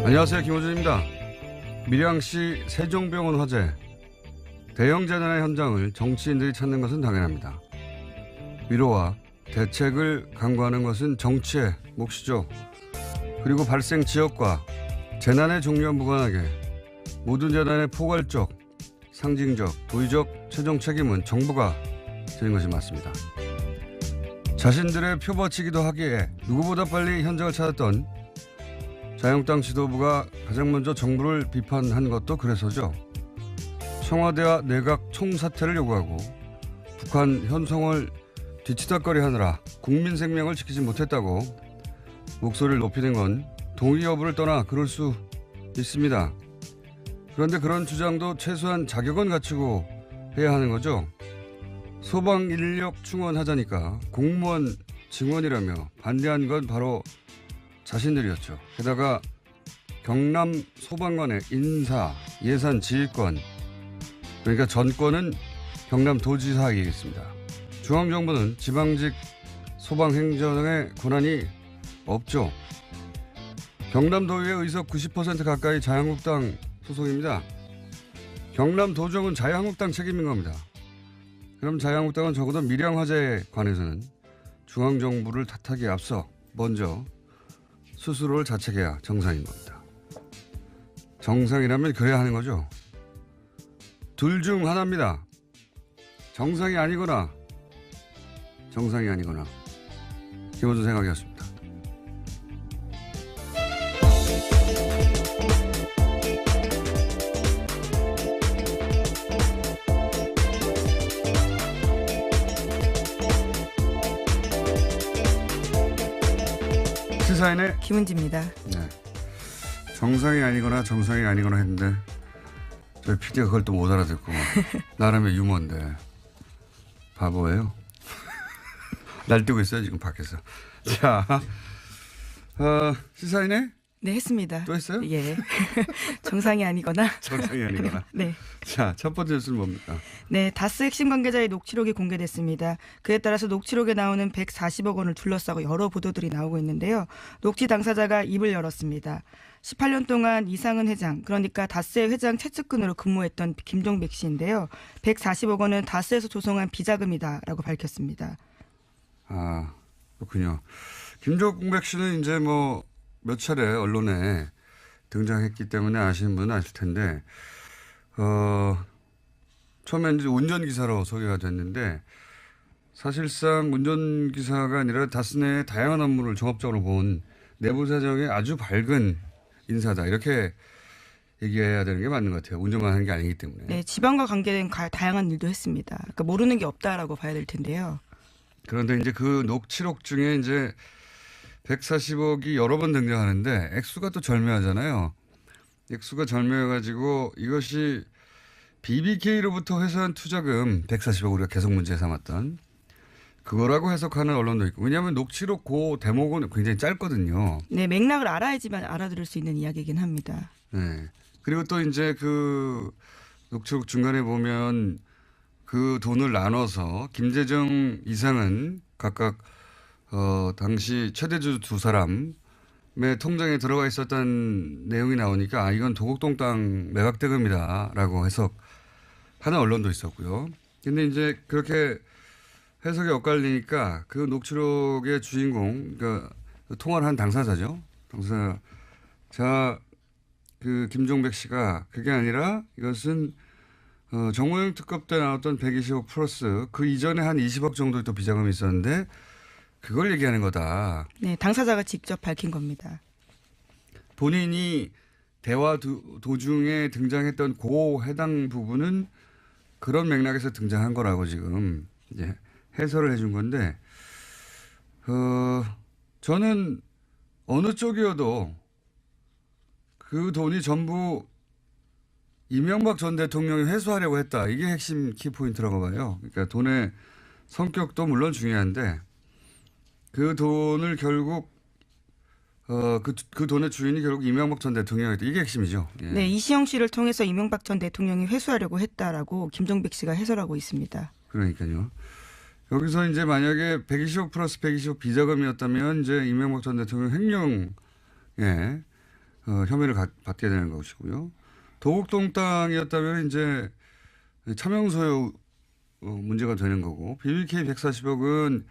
안녕하세요, 김호준입니다. 밀양시 세종병원 화재 대형 재난의 현장을 정치인들이 찾는 것은 당연합니다. 위로와 대책을 강구하는 것은 정치의 몫이죠. 그리고 발생 지역과 재난의 종류와 무관하게 모든 재난의 포괄적, 상징적, 도의적 최종 책임은 정부가 지는 것이 맞습니다. 자신들의 표버치기도 하기에 누구보다 빨리 현장을 찾았던 자유한국당 지도부가 가장 먼저 정부를 비판한 것도 그래서죠. 청와대와 내각 총사퇴를 요구하고 북한 현송을 뒤치다거리 하느라 국민 생명을 지키지 못했다고 목소리를 높이는 건 동의 여부를 떠나 그럴 수 있습니다. 그런데 그런 주장도 최소한 자격은 갖추고 해야 하는 거죠. 소방 인력 충원하자니까 공무원 증원이라며 반대한 건 바로 자신들이었죠. 게다가 경남 소방관의 인사, 예산, 지휘권, 그러니까 전권은 경남도지사에게 있습니다. 중앙정부는 지방직 소방행정의 권한이 없죠. 경남도의회 의석 90% 가까이 자유한국당 소속입니다. 경남도정은 자유한국당 책임인 겁니다. 그럼 자유한국당은 적어도 밀양 화재에 관해서는 중앙정부를 탓하기에 앞서 먼저 스스로를 자책해야 정상인 겁니다. 정상이라면 그래야 하는 거죠. 둘 중 하나입니다. 정상이 아니거나 정상이 아니거나. 김호준 생각이었습니다. 시사인의 김은지입니다. 네. 정상이 아니거나 정상이 아니거나 했는데 저희 PD가 그걸 또 못 알아듣고 나름의 유머인데 바보예요. 날뛰고 있어요 지금 밖에서. 자, 시사인의 네, 했습니다. 또 했어요? 예. 정상이 아니거나. 정상이 아니거나. 네. 자, 첫 번째 뉴스는 뭡니까? 네, 다스 핵심 관계자의 녹취록이 공개됐습니다. 그에 따라서 녹취록에 나오는 140억 원을 둘러싸고 여러 보도들이 나오고 있는데요. 녹취 당사자가 입을 열었습니다. 18년 동안 이상은 회장, 그러니까 다스의 회장 최측근으로 근무했던 김종백 씨인데요. 140억 원은 다스에서 조성한 비자금이다라고 밝혔습니다. 아, 그렇군요. 김종백 씨는 이제 뭐 몇 차례 언론에 등장했기 때문에 아시는 분은 아실 텐데, 처음엔 이제 운전기사로 소개가 됐는데, 사실상 운전기사가 아니라 다스 내의 다양한 업무를 종합적으로 본 내부 사정의 아주 밝은 인사다. 이렇게 얘기해야 되는 게 맞는 것 같아요. 운전만 하는 게 아니기 때문에. 네, 지방과 관계된 다양한 일도 했습니다. 그러니까 모르는 게 없다라고 봐야 될 텐데요. 그런데 이제 그 녹취록 중에 이제 140억이 여러 번 등장하는데 액수가 또 절묘하잖아요. 액수가 절묘해가지고 이것이 BBK로부터 회수한 투자금 140억 우리가 계속 문제 삼았던 그거라고 해석하는 언론도 있고. 왜냐하면 녹취록 그 대목은 굉장히 짧거든요. 네, 맥락을 알아야지만 알아들을 수 있는 이야기이긴 합니다. 네. 그리고 또 이제 그 녹취록 중간에 보면 그 돈을 나눠서 김재정 이상은 각각 당시 최대주 두 사람의 통장에 들어가 있었던 내용이 나오니까 아, 이건 도곡동 땅 매각 대금이다라고 해석하는 언론도 있었고요. 근데 이제 그렇게 해석이 엇갈리니까 그 녹취록의 주인공, 그러니까 통화를 한 당사자죠. 당사자 그 김종백 씨가 그게 아니라 이것은 정호영 특검 때 나왔던 120억 플러스 그 이전에 한 20억 정도의 또 비자금이 있었는데 그걸 얘기하는 거다. 네, 당사자가 직접 밝힌 겁니다. 본인이 대화 도중에 등장했던 그 해당 부분은 그런 맥락에서 등장한 거라고 지금 이제 해설을 해준 건데, 저는 어느 쪽이어도 그 돈이 전부 이명박 전 대통령이 회수하려고 했다. 이게 핵심 키포인트라고 봐요. 그러니까 돈의 성격도 물론 중요한데 그 돈을 결국 그 돈의 주인이 결국 이명박 전 대통령이었다. 이게 핵심이죠. 예. 네, 이시영 씨를 통해서 이명박 전 대통령이 회수하려고 했다라고 김종백 씨가 해설하고 있습니다. 그러니까요. 여기서 이제 만약에 120억 플러스 120억 비자금이었다면 이제 이명박 전 대통령 횡령에 혐의를 받게 되는 것이고요. 도곡동땅이었다면 이제 차명 소유 문제가 되는 거고 BBK 140억은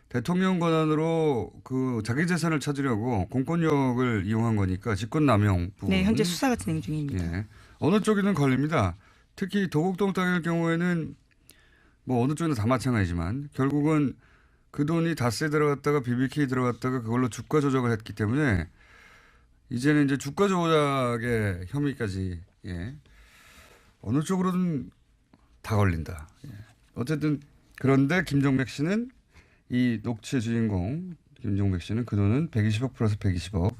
대통령 권한으로 그 자기 재산을 찾으려고 공권력을 이용한 거니까 직권남용 부분. 네, 현재 수사가 진행 중입니다. 예. 어느 쪽이든 걸립니다. 특히 도곡동 땅일 경우에는 뭐 어느 쪽이나 다 마찬가지지만 결국은 그 돈이 다스에 들어갔다가 BBK 들어갔다가 그걸로 주가 조작을 했기 때문에 이제는 이제 주가 조작의 혐의까지 어느 쪽으로든 다 걸린다. 어쨌든 그런데 김종백 씨는 이 녹취의 주인공 김종백 씨는 그 돈은 120억 플러스 120억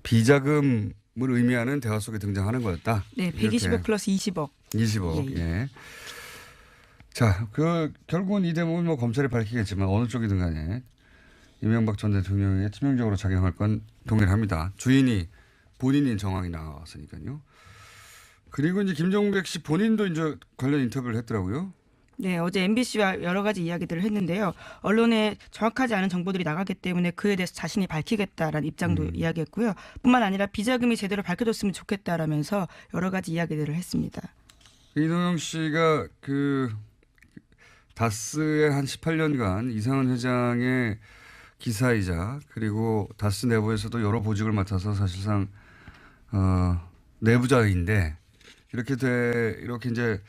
비자금을 의미하는 대화 속에 등장하는 거였다. 네, 120억 플러스 20억. 20억. 예. 자, 결국은 이 대목은 뭐 검찰이 밝히겠지만 어느 쪽이든 간에 이명박 전 대통령에게 치명적으로 작용할 건 동일합니다. 주인이 본인인 정황이 나왔으니까요. 그리고 이제 김종백 씨 본인도 이제 관련 인터뷰를 했더라고요. 네, 어제 MBC와 여러 가지 이야기들을 했는데요. 언론에 정확하지 않은 정보들이 나가기 때문에 그에 대해서 자신이 밝히겠다라는 입장도 이야기했고요. 뿐만 아니라 비자금이 제대로 밝혀졌으면 좋겠다라면서 여러 가지 이야기들을 했습니다. 이동영 씨가 그 다스의 한 18년간 이상은 회장의 기사이자 그리고 다스 내부에서도 여러 보직을 맡아서 사실상 내부자인데 이렇게 이제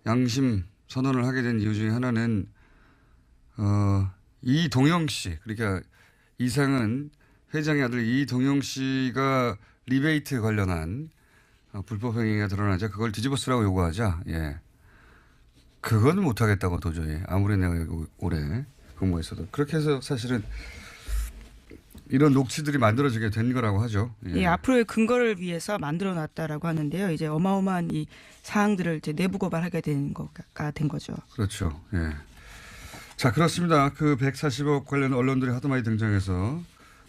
양심 선언을 하게 된 이유 중에 하나는 이동영 씨 그러니까 이상은 회장의 아들 이동영 씨가 리베이트 관련한 불법 행위가 드러나자 그걸 뒤집어 쓰라고 요구하자 그건 못하겠다고 도저히 아무리 내가 오래 근무했어도 그렇게 해서 사실은 이런 녹취들이 만들어지게 된 거라고 하죠. 예, 앞으로의 근거를 위해서 만들어놨다라고 하는데요. 이제 어마어마한 이 사항들을 이제 내부 고발하게 된 거가 된 거죠. 그렇죠. 예. 자, 그렇습니다. 그 140억 관련 언론들이 하도 많이 등장해서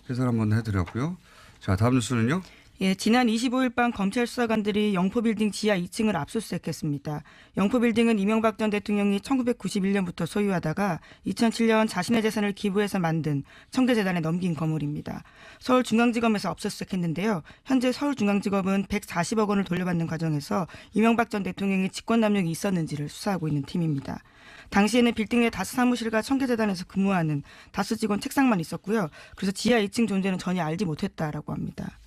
해설 한번 해드렸고요. 자, 다음 뉴스는요. 예, 지난 25일 밤 검찰 수사관들이 영포빌딩 지하 2층을 압수수색했습니다. 영포빌딩은 이명박 전 대통령이 1991년부터 소유하다가 2007년 자신의 재산을 기부해서 만든 청계재단에 넘긴 건물입니다. 서울중앙지검에서 압수수색했는데요. 현재 서울중앙지검은 140억 원을 돌려받는 과정에서 이명박 전 대통령이 직권남용이 있었는지를 수사하고 있는 팀입니다. 당시에는 빌딩 내 다스 사무실과 청계재단에서 근무하는 다스 직원 책상만 있었고요. 그래서 지하 2층 존재는 전혀 알지 못했다라고 합니다.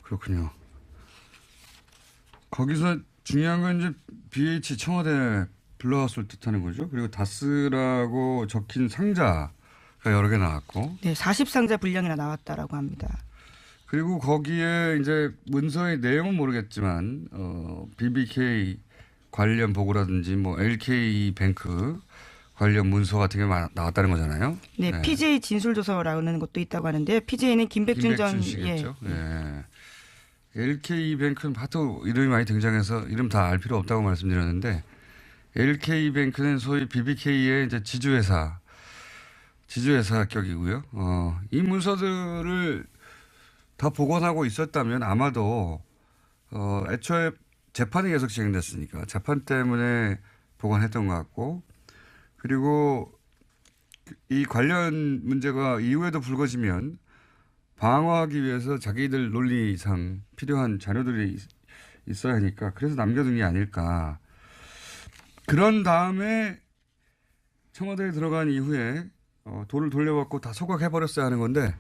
그렇군요. 거기서 중요한 건 이제 BH 청와대 블루하우스를 뜻하는 거죠. 그리고 다스라고 적힌 상자가 여러 개 나왔고. 네, 40상자 분량이나 나왔다라고 합니다. 그리고 거기에 이제 문서의 내용은 모르겠지만 BBK 관련 보고라든지 뭐 LK 뱅크 관련 문서 같은 게 나왔다는 거잖아요. 네, PJ 진술조서라는 것도 있다고 하는데 PJ는 김백준 전 씨겠죠. LK뱅크는 하도 이름이 많이 등장해서 이름 다 알 필요 없다고 말씀드렸는데 LK뱅크는 소위 BBK의 이제 지주회사 격이고요. 이 문서들을 다 복원하고 있었다면 아마도 애초에 재판이 계속 진행됐으니까 재판 때문에 복원했던 것 같고 그리고 이 관련 문제가 이후에도 불거지면 방어하기 위해서 자기들 논리상 필요한 자료들이 있어야 하니까 그래서 남겨둔 게 아닐까. 그런 다음에 청와대에 들어간 이후에 돈을 돌려받고 다 소각해버렸어야 하는 건데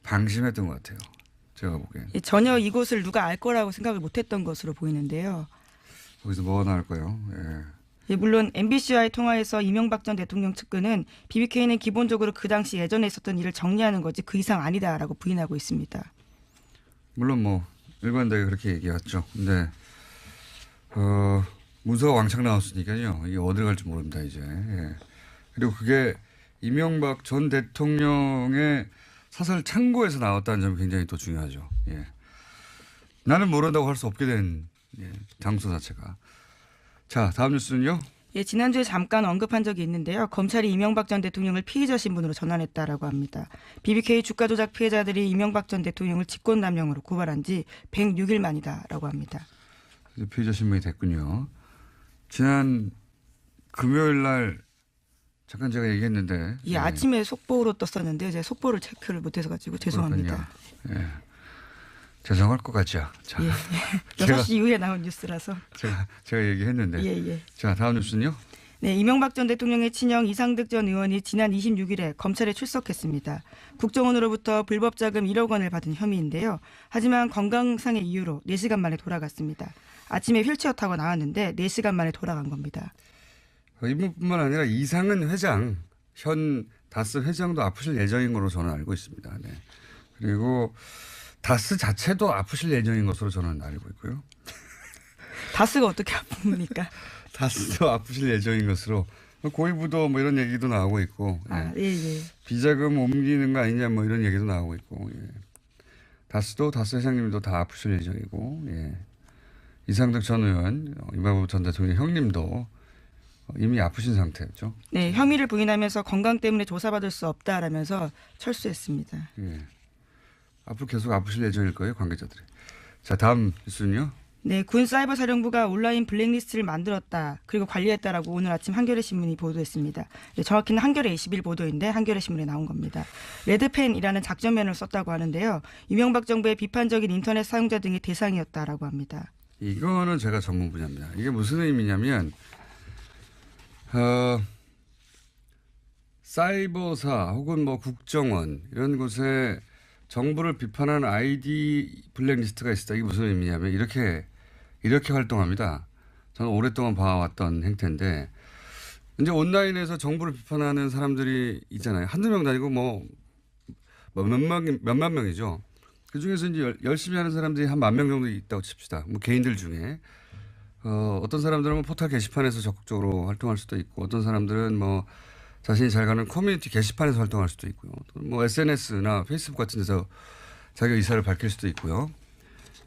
방심했던 것 같아요. 제가 보기엔. 전혀 이곳을 누가 알 거라고 생각을 못했던 것으로 보이는데요. 거기서 뭐가 나올까요? 물론 MBC와의 통화에서 이명박 전 대통령 측근은 BBK는 기본적으로 그 당시 예전에 있었던 일을 정리하는 거지 그 이상 아니다라고 부인하고 있습니다. 물론 뭐 일관되게 그렇게 얘기했죠. 근데 문서가 왕창 나왔으니까요. 이게 어디를 갈지 모릅니다 이제. 그리고 그게 이명박 전 대통령의 사설 창고에서 나왔다는 점이 굉장히 또 중요하죠. 나는 모른다고 할 수 없게 된 장소 자체가. 자, 다음 뉴스는요. 지난주에 잠깐 언급한 적이 있는데요. 검찰이 이명박 전 대통령을 피의자 신분으로 전환했다라고 합니다. BBK 주가 조작 피해자들이 이명박 전 대통령을 직권남용으로 고발한 지 106일 만이다라고 합니다. 피의자 신분이 됐군요. 지난 금요일 날 잠깐 제가 얘기했는데. 예, 아침에 속보로 떴었는데 제가 속보를 체크를 못해서 가지고 죄송합니다. 예. 죄송할 것 같죠. 자, 예. 6시 이후에 나온 뉴스라서. 제가 얘기했는데. 예. 자, 다음 뉴스는요. 네, 이명박 전 대통령의 친형 이상득 전 의원이 지난 26일에 검찰에 출석했습니다. 국정원으로부터 불법 자금 1억 원을 받은 혐의인데요. 하지만 건강상의 이유로 4시간 만에 돌아갔습니다. 아침에 휠체어 타고 나왔는데 4시간 만에 돌아간 겁니다. 이분뿐만 아니라 이상은 회장, 현 다스 회장도 아프실 예정인 것으로 저는 알고 있습니다. 네. 그리고 다스 자체도 아프실 예정인 것으로 저는 알고 있고요. 다스가 어떻게 아픕니까? 다스도 아프실 예정인 것으로 고위부도 뭐 이런 얘기도 나오고 있고. 예. 비자금 옮기는 거 아니냐 뭐 이런 얘기도 나오고 있고. 예. 다스 회장님도 다 아프실 예정이고. 예. 이상득 전 의원, 이명박 전 대통령 형님도 이미 아프신 상태였죠. 네, 혐의를 부인하면서 건강 때문에 조사받을 수 없다라면서 철수했습니다. 예. 앞으로 계속 아프실 예정일 거예요, 관계자들이. 자, 다음 뉴스는요. 네, 군 사이버 사령부가 온라인 블랙리스트를 만들었다. 그리고 관리했다라고 오늘 아침 한겨레 신문이 보도했습니다. 네, 정확히는 한겨레 21 보도인데 한겨레 신문에 나온 겁니다. 레드펜이라는 작전면을 썼다고 하는데요. 이명박 정부의 비판적인 인터넷 사용자 등의 대상이었다라고 합니다. 이거는 제가 전문 분야입니다. 이게 무슨 의미냐면 사이버사 혹은 뭐 국정원 이런 곳에 정부를 비판하는 아이디 블랙리스트가 있다. 이게 무슨 의미냐면 이렇게 활동합니다. 저는 오랫동안 봐왔던 행태인데 이제 온라인에서 정부를 비판하는 사람들이 있잖아요. 한두 명도 아니고 뭐 몇만 명이죠. 그 중에서 이제 열심히 하는 사람들이 한 10,000명 정도 있다고 칩시다. 뭐 개인들 중에. 어떤 사람들은 뭐 포털 게시판에서 적극적으로 활동할 수도 있고 어떤 사람들은 뭐 자신이 잘 가는 커뮤니티 게시판에서 활동할 수도 있고요. 뭐 SNS나 페이스북 같은 데서 자기 의사를 밝힐 수도 있고요.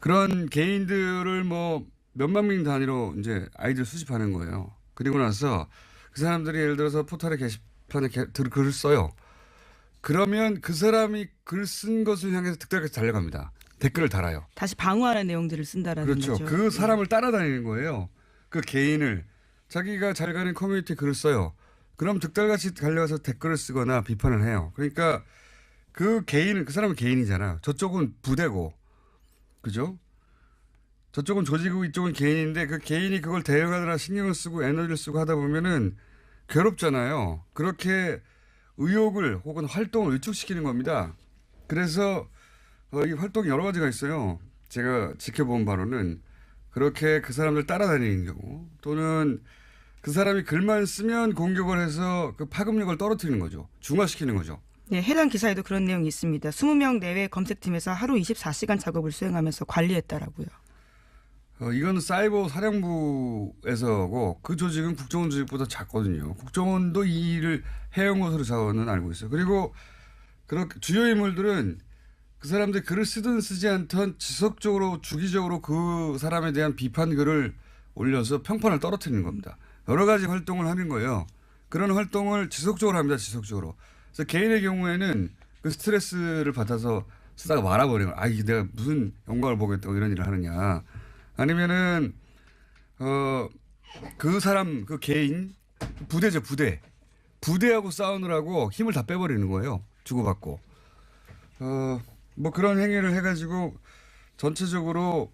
그런 개인들을 뭐 몇만 명 단위로 이제 아이디를 수집하는 거예요. 그리고 나서 그 사람들이 예를 들어서 포털의 게시판에 글을 써요. 그러면 그 사람이 글 쓴 것을 향해서 득달까지 달려갑니다. 댓글을 달아요. 다시 방어하는 내용들을 쓴다라는 그렇죠. 거죠. 그 사람을 따라다니는 거예요. 그 개인을. 자기가 잘 가는 커뮤니티 글을 써요. 그럼 득달같이 달려가서 댓글을 쓰거나 비판을 해요. 그러니까 그 사람은 개인이잖아. 저쪽은 부대고. 그죠? 저쪽은 조직이고 이쪽은 개인인데 그 개인이 그걸 대응하느라 신경을 쓰고 에너지를 쓰고 하다 보면은 괴롭잖아요. 그렇게 의욕을 혹은 활동을 위축시키는 겁니다. 그래서 이 활동이 여러 가지가 있어요. 제가 지켜본 바로는 그렇게 그 사람들 따라다니는 경우 또는 그 사람이 글만 쓰면 공격을 해서 그 파급력을 떨어뜨리는 거죠. 중화시키는 거죠. 네, 해당 기사에도 그런 내용이 있습니다. 20명 내외 검색팀에서 하루 24시간 작업을 수행하면서 관리했다라고요. 이건 사이버 사령부에서고 그 조직은 국정원 조직보다 작거든요. 국정원도 이 일을 해온 것으로 저는 알고 있어요. 그리고 그렇게 주요 인물들은 그 사람들이 글을 쓰든 쓰지 않든 지속적으로 주기적으로 그 사람에 대한 비판 글을 올려서 평판을 떨어뜨리는 겁니다. 여러 가지 활동을 하는 거예요. 그런 활동을 지속적으로 합니다. 지속적으로. 그래서 개인의 경우에는 그 스트레스를 받아서 쓰다가 말아버리는 거예요. 이게 내가 무슨 영광을 보겠다고 이런 일을 하느냐. 아니면은 그 사람 그 개인 부대죠. 부대하고 싸우느라고 힘을 다 빼버리는 거예요. 주고받고. 뭐 그런 행위를 해가지고 전체적으로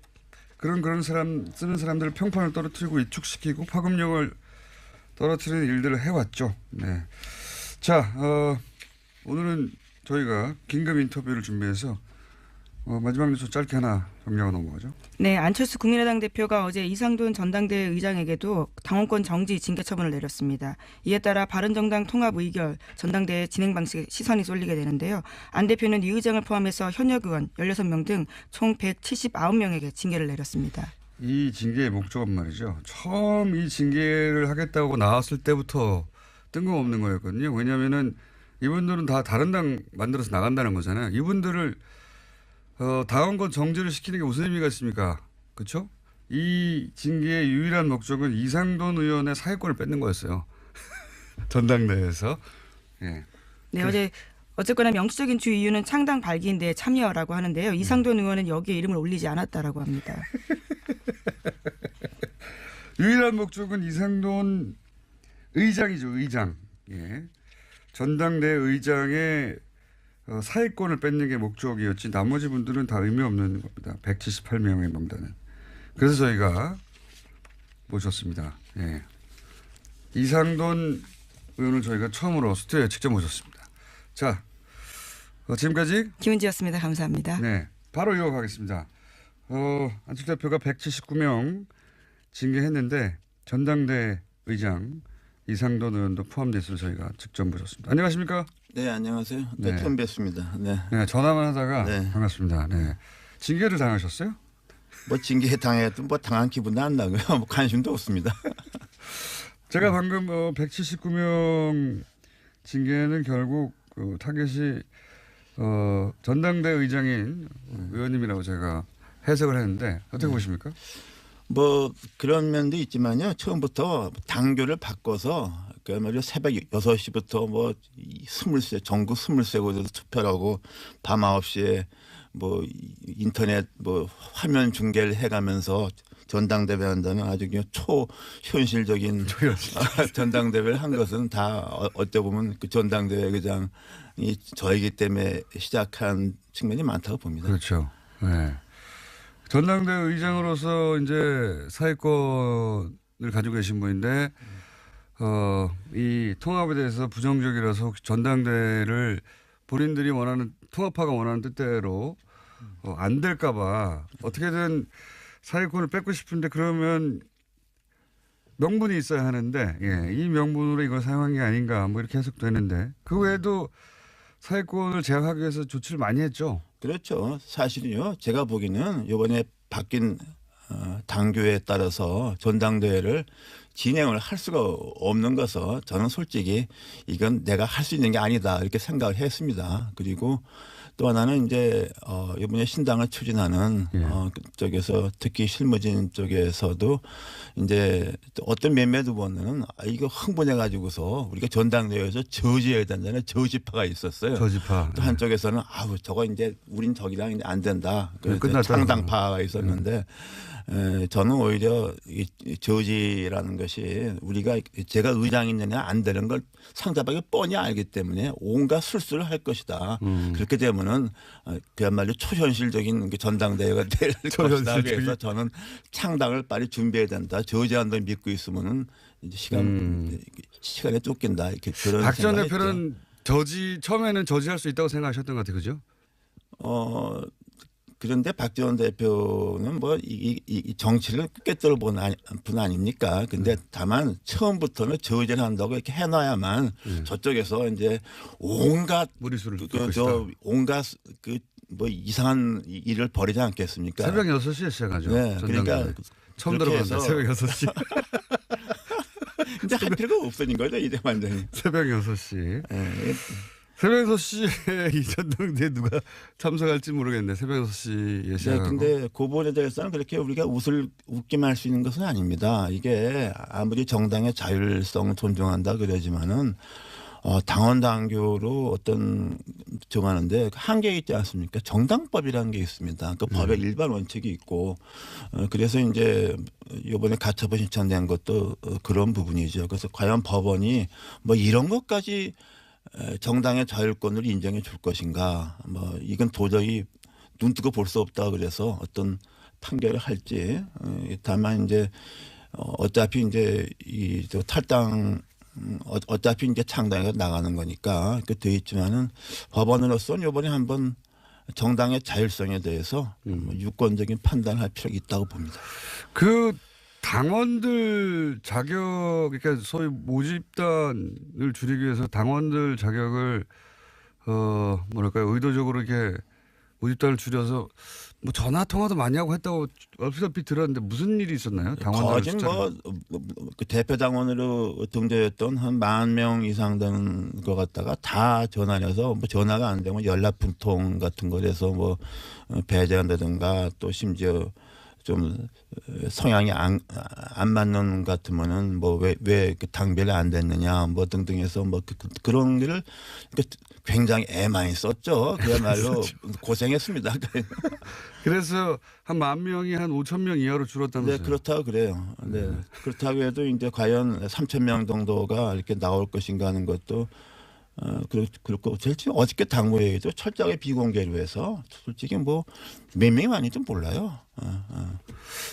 그런 사람 쓰는 사람들을 평판을 떨어뜨리고 위축시키고 파급력을 떨어뜨리는 일들을 해왔죠. 네. 자, 오늘은 저희가 긴급 인터뷰를 준비해서 마지막 뉴스 짧게 하나 정리하고 넘어가죠. 네, 안철수 국민의당 대표가 어제 이상돈 전당대회 의장에게도 당원권 정지 징계 처분을 내렸습니다. 이에 따라 바른정당 통합 의결 전당대회 진행 방식에 시선이 쏠리게 되는데요. 안 대표는 이 의장을 포함해서 현역 의원 16명 등 총 179명에게 징계를 내렸습니다. 이 징계의 목적은 말이죠. 처음 이 징계를 하겠다고 나왔을 때부터 뜬금없는 거였거든요. 왜냐하면은 이분들은 다 다른 당 만들어서 나간다는 거잖아요. 이분들을 당원권 정지를 시키는 게 무슨 의미가 있습니까? 그렇죠? 이 징계의 유일한 목적은 이상돈 의원의 사회권을 뺏는 거였어요. 전당대회에서. 예. 네, 어쨌거나 명시적인 주 이유는 창당 발기인데 참여라고 하는데요. 이상돈 의원은 여기에 이름을 올리지 않았다라고 합니다. 유일한 목적은 이상돈 의장이죠. 의장. 예. 전당대 의장의 사회권을 뺏는 게 목적이었지 나머지 분들은 다 의미 없는 겁니다. 178명의 명단은. 그래서 저희가 모셨습니다. 예. 이상돈 의원을 저희가 처음으로 스튜디오에 직접 모셨습니다. 자, 지금까지 김은지였습니다. 감사합니다. 네, 바로 이어가겠습니다. 안철수 대표가 179명 징계했는데 전당대 의장 이상돈 의원도 포함돼서 저희가 직접 모셨습니다. 안녕하십니까? 네, 안녕하세요. 네. 처음 뵙습니다. 네. 네, 전화만 하다가 네. 반갑습니다. 네, 징계를 당하셨어요? 뭐 징계 당해도 뭐 당한 기분도 안 나고요. 뭐 관심도 없습니다. 제가 방금 179명 징계는 결국 그 타겟이 전당대 의장인 의원님이라고 제가 해석을 했는데 어떻게 보십니까? 뭐 그런 면도 있지만요. 처음부터 당교를 바꿔서 그야말로 새벽 6시부터 뭐 23, 전국 23곳에서 투표를 하고 밤 9시에 뭐 인터넷 뭐 화면 중계를 해가면서 전당대회 한다는 아주 그냥 초현실적인 전당대회를 한 것은 다 어떻게 보면 그 전당대회 의장이 저이기 때문에 시작한 측면이 많다고 봅니다. 그렇죠. 네. 전당대 의장으로서 이제 사회권을 가지고 계신 분인데 이 통합에 대해서 부정적이라서 혹시 전당대회를 본인들이 원하는 통합파가 원하는 뜻대로 안 될까봐 어떻게든 사회권을 뺏고 싶은데 그러면 명분이 있어야 하는데 예, 이 명분으로 이걸 사용한 게 아닌가 뭐 이렇게 해석되는데 그 외에도 사회권을 제약하기 위해서 조치를 많이 했죠. 그렇죠. 사실은요. 제가 보기에는 이번에 바뀐 당교에 따라서 전당대회를 진행을 할 수가 없는 것은 저는 솔직히 이건 내가 할 수 있는 게 아니다 이렇게 생각을 했습니다. 그리고 또 하나는 이제 이번에 신당을 추진하는 쪽에서 특히 실무진 쪽에서도 이제 어떤 몇몇 의원은 이거 흥분해 가지고서 우리가 전당대회에서 저지해야 된다는 저지파가 있었어요. 저지파. 또 한쪽에서는 아우 저거 이제 우린 저기랑 이제 안 된다. 끝났다. 창당파가 있었는데 저는 오히려 이 저지라는 것이 우리가 제가 의장이냐 안 되는 걸 상대방이 뻔히 알기 때문에 온갖 술수를 할 것이다. 그렇게 되면은 그야말로 초현실적인 전당대회가 될 것이다. 그래서 저는 창당을 빨리 준비해야 된다. 저지한다 믿고 있으면은 이제 시간에 쫓긴다. 이렇게 그런. 박 전 대표는 처음에는 저지할 수 있다고 생각하셨던 것 같아요, 그죠? 그런데 박 전 대표는 뭐 이 정치를 꿰뚫어 본 분 아닙니까? 근데 다만 처음부터는 저지를 한다고 이렇게 해놔야만 저쪽에서 이제 온갖 무리수를 온갖 그 뭐 이상한 일을 벌이지 않겠습니까? 새벽 6시에 시작하죠. 네, 그러니까 처음 들어봤는데 새벽 6시. 근데 할 필요가 없어진 거죠 이제 완전히. 새벽 6시. 네. 새벽 6시에 이 전당대회 누가 참석할지 모르겠네. 새벽 6시에 시작하고. 네, 근데 그 부분에 대해서는 그렇게 우리가 웃기만 할 수 있는 것은 아닙니다. 이게 아무리 정당의 자율성을 존중한다 그러지만은 당원 당규로 어떤 정하는데 한계가 있지 않습니까? 정당법이라는 게 있습니다. 그 법의 일반 원칙이 있고 그래서 이제 이번에 가처분 신청된 것도 그런 부분이죠. 그래서 과연 법원이 뭐 이런 것까지 정당의 자율권을 인정해 줄 것인가? 뭐 이건 도저히 눈 뜨고 볼 수 없다 그래서 어떤 판결을 할지 다만 이제 어차피 이제 이 탈당 어차피 이제 창당에 나가는 거니까 그 돼 있지만은 법원으로서는 이번에 한번 정당의 자율성에 대해서 유권적인 판단을 할 필요가 있다고 봅니다. 그 당원들 자격, 그러니까 소위 모집단을 줄이기 위해서 당원들 자격을 뭐랄까요, 의도적으로 이렇게 모집단을 줄여서 뭐 전화 통화도 많이 하고 했다고 얼핏 들었는데 무슨 일이 있었나요? 당원들 그 대표 당원으로 등재했던 한 10,000명 이상 되는 것 같다가 다 전화해서 뭐 전화가 안 되면 연락풍통 같은 거에서 뭐 배제한다든가 또 심지어 좀 성향이 안 맞는 것 같으면은 뭐 왜 당비를 안 됐느냐 뭐 등등해서 뭐 그런 일을 굉장히 애 많이 썼죠. 그야말로 고생했습니다. 그래서 한 10,000명이 한 5,000명 이하로 줄었다면서요. 네, 그렇다고 그래요. 네. 그렇다고 해도 이제 과연 3,000명 정도가 이렇게 나올 것인가 하는 것도 그렇고 실제 어저께 당무회의도 철저하게 비공개로 해서 솔직히 뭐 몇 명이 많이도 몰라요.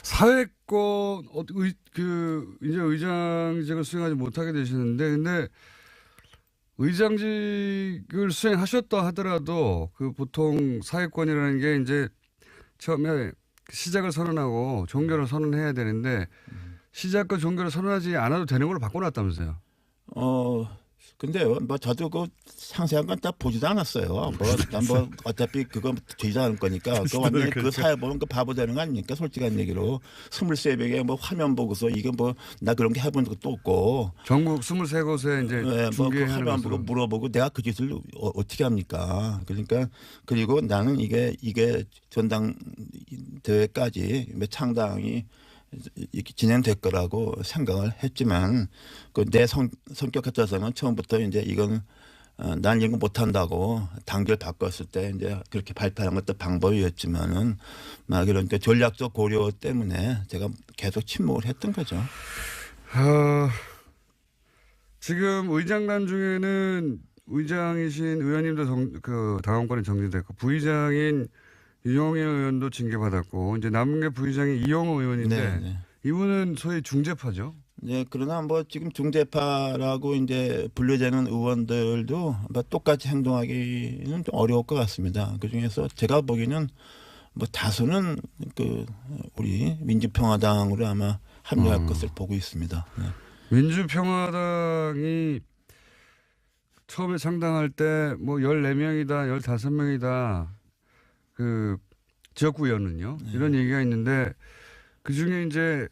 사회권 이제 의장직을 수행하지 못하게 되시는데 근데 의장직을 수행하셨다 하더라도 그 보통 사회권이라는 게 이제 처음에 시작을 선언하고 종결을 선언해야 되는데 시작과 종결을 선언하지 않아도 되는 걸로 바꿔놨다면서요. 근데 뭐 저도 그 상세한 건 다 보지도 않았어요. 뭐 어차피 그거 되지 않을 거니까 그 완전히 그 사회 보면 그 바보 되는 거 아닙니까? 솔직한 얘기로 23명에 뭐 화면 보고서 이게 뭐 나 그런 게 해본 적도 없고 전국 23곳에 이제 네, 뭐그 중계하는 화면 보고 것으로. 물어보고 내가 그 짓을 어떻게 합니까? 그러니까 그리고 나는 이게 전당대회까지 창당이 이렇게 진행될 거라고 생각을 했지만 그 내 성격 같아서는 처음부터 이제 이건 난 이거 못한다고 당규를 바꿨을 때 이제 그렇게 발표하는 것도 방법이었지만은 막 이런 그 전략적 고려 때문에 제가 계속 침묵을 했던 거죠. 지금 의장단 중에는 의장이신 의원님도 그 당원권이 정지됐고 부의장인 유영애 의원도 징계받았고 이제 남은 게 부의장이 이영호 의원인데 네, 네. 이분은 소위 중재파죠. 네, 그러나 뭐 지금 중재파라고 이제 분류되는 의원들도 뭐 똑같이 행동하기는 좀 어려울 것 같습니다. 그 중에서 제가 보기에는 뭐 다수는 그 우리 민주평화당으로 아마 합류할 것을 보고 있습니다. 네. 민주평화당이 처음에 창당할 때 뭐 14명이다, 15명이다 그 지역구 의원은요. 이런 얘기가 있는데 그 중에 이제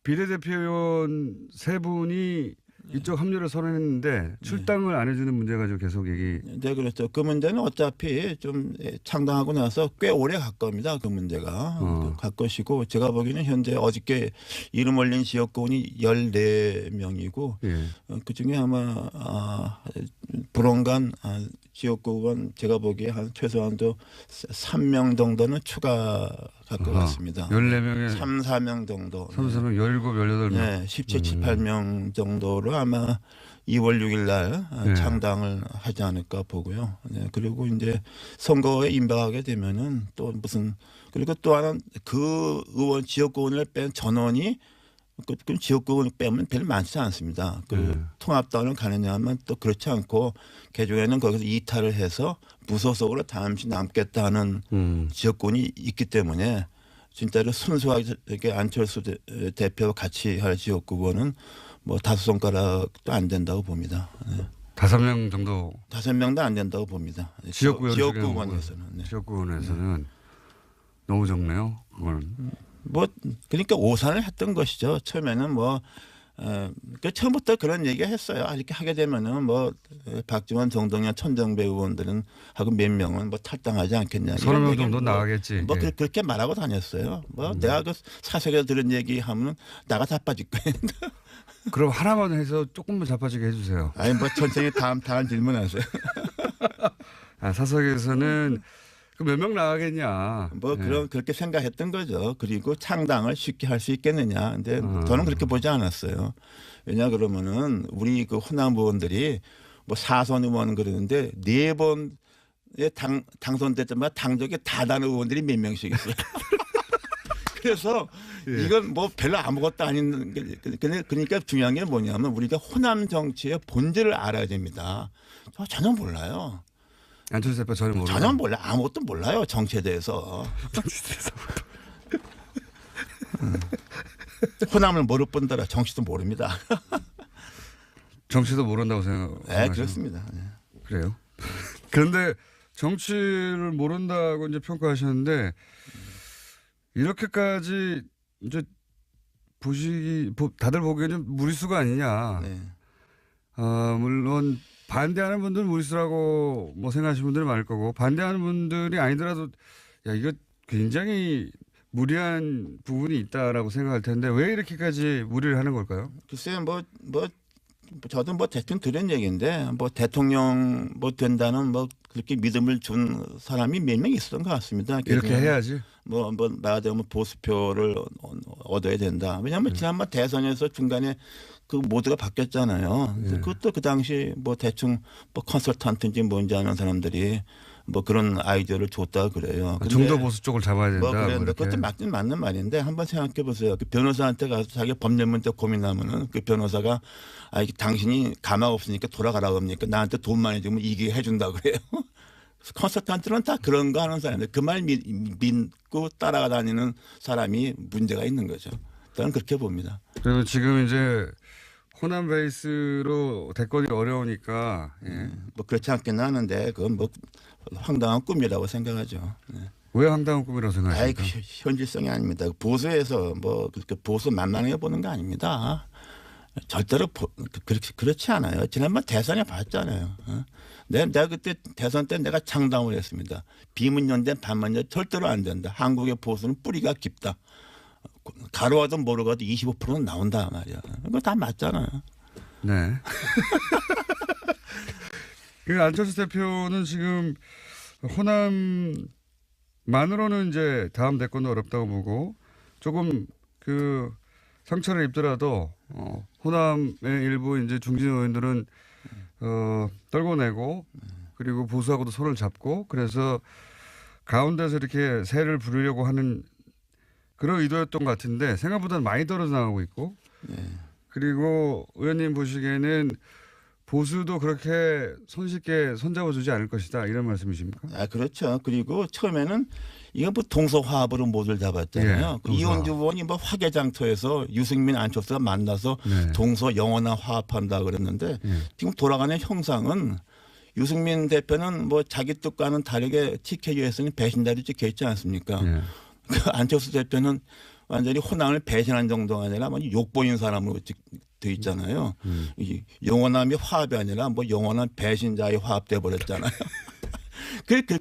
비례대표의원 3분이 이쪽 합류를 선언했는데 출당을 안 해주는 문제 가지고 계속 얘기. 네, 그렇죠. 그 문제는 어차피 좀 창당하고 나서 꽤 오래 갈 겁니다. 그 문제가 갈 것이고 제가 보기에는 현재 어저께 이름 올린 지역구원이 14명이고 예. 그 중에 아마 불원간 지역구원 제가 보기에 한 최소한도 3명 정도는 추가할 것 같습니다. 14명에 3, 4명 정도. 3, 4명, 17, 18명. 네, 17, 18명 정도로 아마 2월 6일 날 네. 창당을 하지 않을까 보고요. 네, 그리고 이제 선거에 임박하게 되면은 또 무슨 그리고 또 하나 그 의원 지역구원을 뺀 전원이 그 지역구원을 빼면 별로 많지 않습니다. 그 통합당을 가느냐 하면 또 그렇지 않고 개종에는 거기서 이탈을 해서 무소속으로 잠시 남겠다는 지역구원이 있기 때문에 진짜로 순수하게 이렇게 안철수 대표와 같이 할 지역구원은 뭐 5손가락도 안 된다고 봅니다. 네. 5명 정도 5명도 안 된다고 봅니다. 지역구원에서는. 네. 지역구원에서는 너무 적네요. 그거는. 뭐 그러니까 오산을 했던 것이죠. 처음에는 뭐 처음부터 그런 얘기 했어요. 이렇게 하게 되면은 뭐 박지원, 정동영, 천정배 의원들은 하고 몇 명은 뭐 탈당하지 않겠냐. 30명 정도 나가겠지. 뭐 예. 그렇게 말하고 다녔어요. 뭐 내가 그 사석에서 들은 얘기하면 나가 자빠질 거예요. 그럼 하나만 해서 조금만 자빠지게 해주세요. 아니 뭐 천천히 다음 질문하세요. 사석에서는 그 몇 명 나가겠냐. 뭐 그렇게 생각했던 거죠. 그리고 창당을 쉽게 할 수 있겠느냐. 근데 저는 그렇게 보지 않았어요. 왜냐 그러면은 우리 그 호남 의원들이 뭐 4선 의원 그러는데 4번에 당선될 때마다 당적에 다 다른 의원들이 몇 명씩 있어요. 그래서 이건 뭐 별로 아무것도 아닌 그러니까 중요한 게 뭐냐면 우리가 호남 정치의 본질을 알아야 됩니다. 저 전혀 몰라요. 안철수 대표 전혀 모르고. 전혀 몰라 아무것도 몰라요 정치에 대해서. 호남을 모를 뿐더러 정치도 모릅니다. 정치도 모른다고 생각하시는. 네, 그렇습니다. 네. 그래요. 그런데 정치를 모른다고 이제 평가하셨는데 이렇게까지 이제 다들 보기에는 무리수가 아니냐. 네. 물론 반대하는 분들은 무리수라고 뭐 생각하시는 분들이 많을 거고 반대하는 분들이 아니더라도 야 이거 굉장히 무리한 부분이 있다라고 생각할 텐데 왜 이렇게까지 무리를 하는 걸까요? 글쎄요, 저도 대충 들은 얘기인데 대통령 된다는 그렇게 믿음을 준 사람이 몇 명 있었던 것 같습니다. 이렇게 해야지. 말하자면 보수표를 얻어야 된다. 왜냐하면 지난번 대선에서 중간에 그 모두가 바뀌었잖아요. 그것도 그 당시 대충 컨설턴트인지 뭔지 아는 사람들이 그런 아이디어를 줬다 그래요. 근데 중도 보수 쪽을 잡아야 된다. 그런데 그것도 맞는 말인데 한번 생각해 보세요. 그 변호사한테 가서 자기 법률 문제 고민하면은 그 변호사가 이게 당신이 가망 없으니까 돌아가라고 합니까? 나한테 돈 많이 주면 이게 해준다 그래요. 컨설턴트는 다 그런 거 하는 사람인데 그 말 믿고 따라다니는 사람이 문제가 있는 거죠. 저는 그렇게 봅니다. 그리고 지금 이제 호남 베이스로 대권이 어려우니까 그렇지 않겠나 하는데 그건 황당한 꿈이라고 생각하죠. 네. 왜 황당한 꿈이라고 생각하십니까? 현실성이 아닙니다. 보수에서 그렇게 보수 만만하게 보는 게 아닙니다. 절대로 그렇지 않아요. 지난번 대선에 봤잖아요. 내가 그때 대선 때 내가 창당을 했습니다. 비문연대 반문연대 절대로 안 된다. 한국의 보수는 뿌리가 깊다. 가로가도 모르가도 25%는 나온다 말이야. 이거 다 맞잖아요. 네. 그 안철수 대표는 지금 호남만으로는 이제 다음 대권도 어렵다고 보고 조금 그 상처를 입더라도 호남의 일부 이제 중진 의원들은 떨궈내고 그리고 보수하고도 손을 잡고 그래서 가운데서 이렇게 새를 부르려고 하는 그런 의도였던 것 같은데 생각보다는 많이 떨어져 나가고 있고 그리고 의원님 보시기에는 보수도 그렇게 손쉽게 손잡아주지 않을 것이다 이런 말씀이십니까? 그렇죠. 그리고 처음에는 이거 동서화합으로 모두를 잡았잖아요. 이원주 의원이 화개장터에서 유승민 안철수가 만나서 동서 영원한 화합한다 그랬는데 지금 돌아가는 형상은 유승민 대표는 자기 뜻과는 다르게 TK에서는 배신자로 찍혀 있지 않습니까? 그 안철수 대표는 완전히 호남을 배신한 정도가 아니라 욕보인 사람으로 돼 있잖아요. 영원함이 화합이 아니라 영원한 배신자의 화합돼 버렸잖아요.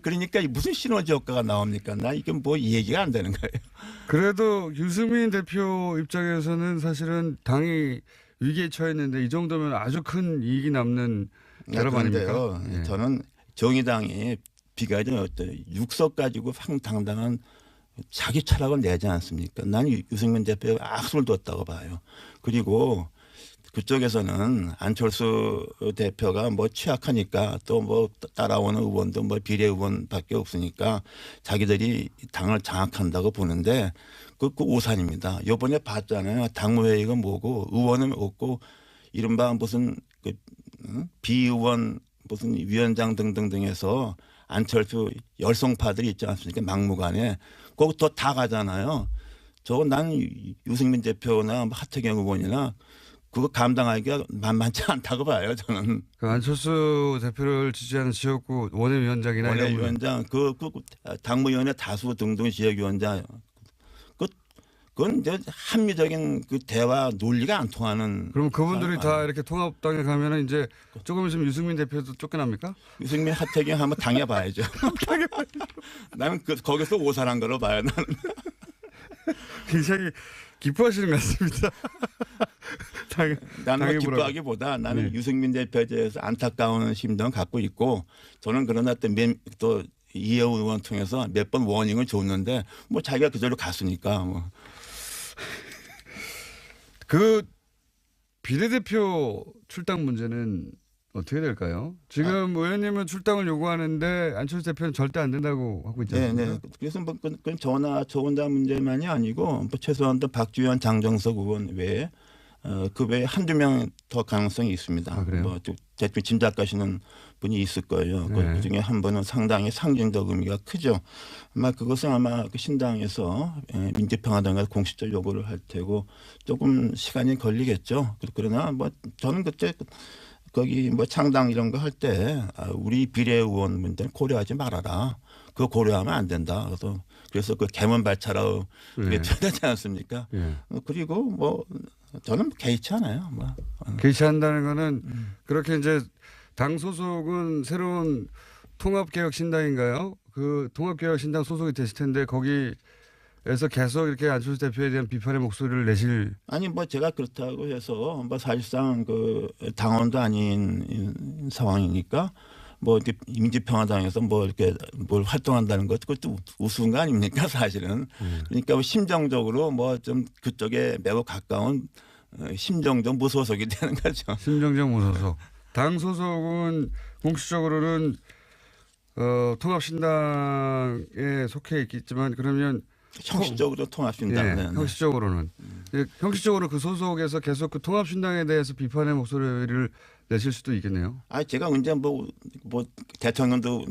그러니까 무슨 시너지 효과가 나옵니까? 나 이게 얘기가 안 되는 거예요. 그래도 유승민 대표 입장에서는 사실은 당이 위기에 처했는데 이 정도면 아주 큰 이익이 남는 결합 아닙니까? 저는 정의당이 비가정 육석 가지고 황당당한 자기 철학을 내지 않습니까? 나는 유승민 대표가 악수를 뒀다고 봐요. 그리고 그쪽에서는 안철수 대표가 취약하니까 또 따라오는 의원도 비례 의원밖에 없으니까 자기들이 당을 장악한다고 보는데 그 오산입니다. 이번에 봤잖아요. 당무회의가 뭐고 의원은 없고 이른바 무슨 비의원 무슨 위원장 등등등해서 안철수 열성파들이 있지 않습니까? 막무가내. 거기 다 가잖아요. 난 유승민 대표나 하태경 의원이나 그거 감당하기가 만만치 않다고 봐요. 저는. 그 안철수 대표를 지지하는 지역구 원외위원장이나 원외위원장, 당무위원회 다수 등등 지역위원장, 그건 이제 합리적인 대화 논리가 안 통하는. 그럼 그분들이 다 이렇게 통합당에 가면은 이제 조금 있으면 유승민 대표도 쫓겨납니까? 유승민 하태경 한번 당해봐야죠. 나는 거기서 오산한 걸로 봐요. 나는. 굉장히 기뻐하시는 것 같습니다. 나는 기뻐하기보다 나는 유승민 대표에 대해서 안타까운 심정을 갖고 있고 저는 그러나 또 이혜우 의원 통해서 몇 번 워닝을 줬는데 자기가 그대로 갔으니까 그 비례대표 출당 문제는 어떻게 될까요? 지금 의원님은 출당을 요구하는데 안철수 대표는 절대 안 된다고 하고 있지 않습니까? 네. 그래서 그건 저 혼자 문제만이 아니고 최소한도 박주현, 장정석 의원 외에 그 외에 한두 명 더 가능성이 있습니다. 그래요? 대충 짐작하시는 분이 있을 거예요. 네. 그중에 한 분은 상당히 상징적 의미가 크죠. 그것은 아마 그 신당에서 민주평화당과 공식적 요구를 할 테고 조금 시간이 걸리겠죠. 그러나 저는 그때 거기 창당 이런 거 할 때 우리 비례의원 문제는 고려하지 말아라. 그거 고려하면 안 된다. 그래서 그 개문 발차라고 표현하지 않습니까? 그리고 저는 개의치 않아요. 개의치 않는다는 거는 그렇게 이제 당 소속은 새로운 통합개혁신당인가요? 그 통합개혁신당 소속이 됐을 텐데 거기 에서 계속 이렇게 안철수 대표에 대한 비판의 목소리를 내실. 아니 뭐 제가 그렇다고 해서 뭐 사실상 그 당원도 아닌 상황이니까 뭐 이렇게 민주평화당에서 뭐 이렇게 뭘 활동한다는 것 그것도 우스운 거 아닙니까 사실은. 그러니까 뭐 심정적으로 뭐 좀 그쪽에 매우 가까운 심정적 무소속이 되는 거죠. 심정적 무소속. 당 소속은 공식적으로는 통합신당에 속해 있겠지만 그러면 형식적으로 통합신당. 예, 네, 네. 형식적으로는 예, 형식적으로 그 소속에서 계속 그 통합신당에 대해서 비판의 목소리를 내실 수도 있겠네요. 아 제가 언제 뭐 대통령도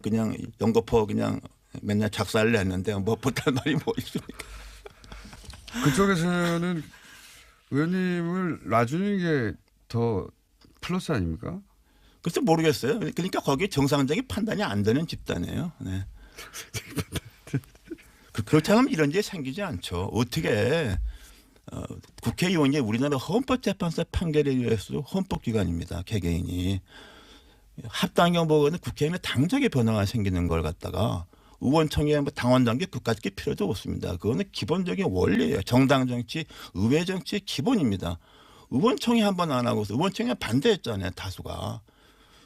그냥 연거푸 그냥 맨날 작살을 냈는데 뭐 못할 말이 뭐 있습니까? 그쪽에서는 의원님을 놔주는 게 더 플러스 아닙니까? 글쎄 모르겠어요. 그러니까 거기에 정상적인 판단이 안 되는 집단이에요. 네. 그렇다면 이런 일이 생기지 않죠. 어떻게 국회의원이 우리나라 헌법재판소 판결에 의해서 헌법기관입니다. 개개인이. 합당형 보고는 국회의원의 당적의 변화가 생기는 걸 갖다가 의원총회 뭐 당원 단계 그까짓 필요도 없습니다. 그거는 기본적인 원리예요. 정당 정치, 의회 정치의 기본입니다. 의원총회 한 번 안 하고서 의원총회 반대했잖아요. 다수가.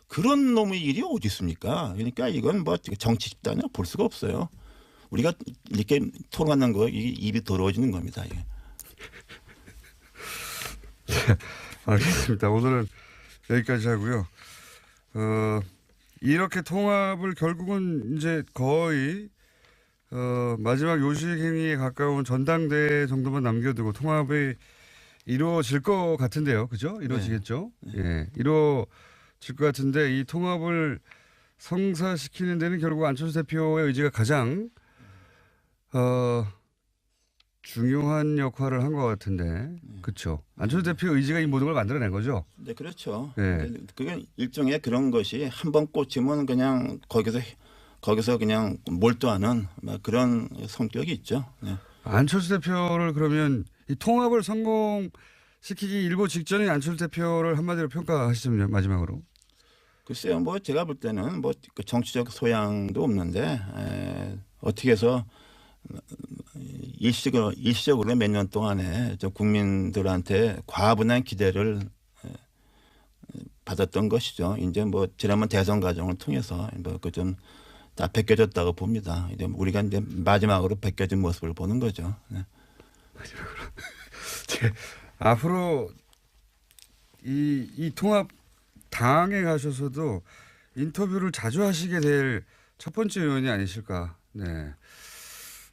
그런 놈의 일이 어디 있습니까? 그러니까 이건 뭐 정치 집단이라 볼 수가 없어요. 우리가 이렇게 토론하는 거 이게 입이 더러워지는 겁니다. 이게. 알겠습니다. 오늘은 여기까지 하고요. 이렇게 통합을 결국은 이제 거의 마지막 요식 행위에 가까운 전당대회 정도만 남겨두고 통합이 이루어질 것 같은데요. 그죠? 이루어지겠죠? 네. 예. 이루어질 것 같은데 이 통합을 성사시키는 데는 결국 안철수 대표의 의지가 가장 중요한 역할을 한 것 같은데. 그렇죠. 안철수 대표의 의지가 이 모든 걸 만들어낸 거죠. 네, 그렇죠. 네. 그게 일종의 그런 것이 한 번 꽂히면 그냥 거기서 그냥 몰두하는 막 그런 성격이 있죠. 네. 안철수 대표를 그러면 이 통합을 성공시키기 일보 직전에 안철수 대표를 한마디로 평가하시죠. 마지막으로. 글쎄요, 뭐 제가 볼 때는 뭐 정치적 소양도 없는데 어떻게 해서 일시적으로 몇 년 동안에 좀 국민들한테 과분한 기대를 받았던 것이죠. 이제 뭐 지난번 대선 과정을 통해서 뭐 그 좀 다 벗겨졌다고 봅니다. 이제 우리가 이제 마지막으로 벗겨진 모습을 보는 거죠. 네. 앞으로 이 통합 당에 가셔서도 인터뷰를 자주 하시게 될 첫 번째 의원이 아니실까. 네.